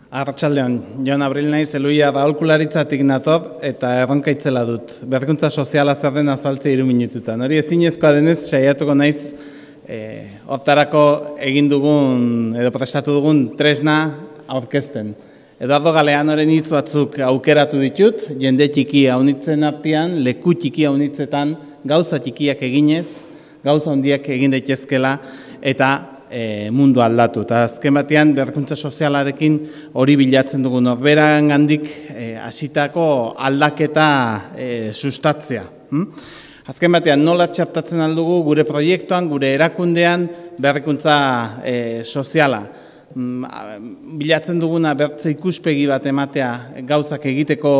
Arratsaldeon, Jon Abril naiz, Eluia aholkularitzatik nator eta erronka itzela dut. Berrikuntza soziala zer den azaltzea 3 minututan. Hori ezinezkoa denez, saiatuko naiz hortarako egin dugun edo prestatu dugun tresna aurkezten. Eduardo Galeanoren hitz batzuk aukeratu ditut, jende txiki haunitzen artean, leku txiki haunitzetan, gauza txikiak eginez, gauza handiak egin daitezkela eta mundu aldatu. Eta azken batean, berrikuntza sozialarekin hori bilatzen dugu norberagandik hasitako aldaketa sustatzea. Azken batean, nola txertatzen aldugu gure proiektuan, gure erakundean berrikuntza soziala. Bilatzen duguna bertze ikuspegi bat ematea gauzak egiteko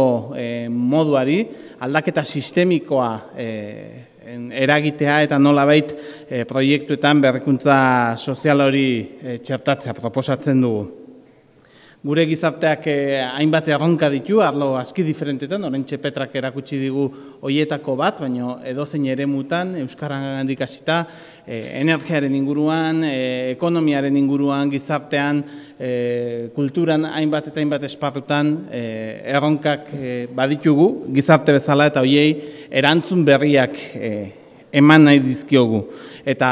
moduari, aldaketa sistemikoa eragitea eta nolabait proiektuetan berrikuntza sozial hori txertatzea proposatzen dugu. Gure gizarteak hainbat erronka ditu, arlo aski diferentetan, oraintxe Petrak erakutsi digu hoietako bat, baina edozein eremutan, euskaragandik hasita, energiaren inguruan, ekonomiaren inguruan, gizartean, kulturan hainbat eta hainbat esparrutan erronkak baditugu, gizarte bezala eta hoiei erantzun berriak eman nahi dizkiogu. Eta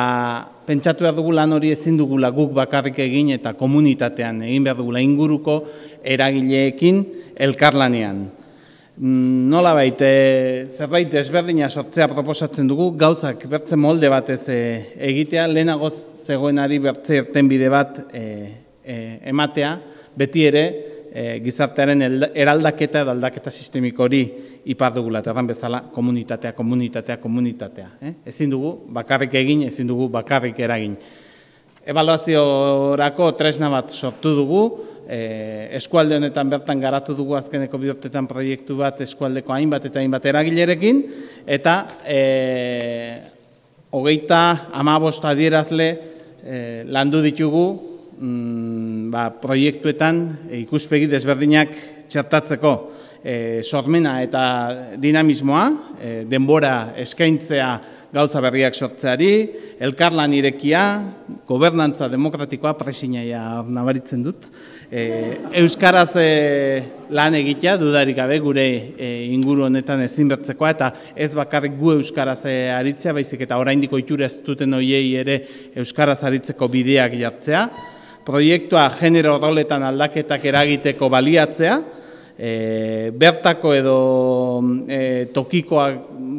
pentsatu behar dugu lan hori ezin dugula guk bakarrik egin eta komunitatean egin behar dugula inguruko eragileekin elkarlanean. Nolabait, zerbait desberdina sortzea proposatzen dugu, gauzak bertze molde batez egitea, lehenago zegoenari bertze irtenbide bat ematea, beti ere gizartearen eraldaketa edo aldaketa sistemiko hori ipar dugula, eta erran bezala komunitatea. Ezin dugu bakarrik egin, ezin dugu bakarrik eragin. Ebaluaziorako tresna bat sortu dugu, eskualde honetan bertan garatu dugu azkeneko 2 urtetan proiektu bat eskualdeko hainbat eta hainbat eragilerekin, eta 35 adierazle landu ditugu proiektuetan ikuspegi desberdinak txertatzeko sormena eta dinamismoa, denbora eskaintzea gauza berriak sortzeari, elkarlan irekia, gobernantza demokratikoa, presinaia nabaritzen dut, euskaraz lan egitea, dudarik gabe gure inguru honetan ezinbertzekoa, eta ez bakarrik gu euskaraz aritzea, baizik eta oraindik ohitura ez duten hoiei ere euskaraz aritzeko bideak jartzea, proiektua genero roletan aldaketak eragiteko baliatzea, bertako edo tokikoak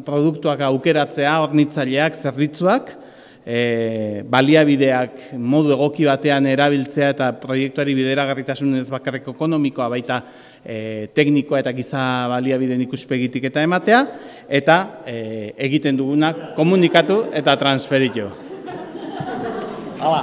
produktuak aukeratzea, hornitzaileak, zerbitzuak, baliabideak modu egoki batean erabiltzea eta proiektuari bideragarritasun ez bakarrik ekonomikoa, baita teknikoa eta giza baliabideen ikuspegitik eta ematea, eta egiten dugunak komunikatu eta transferitu. Hala.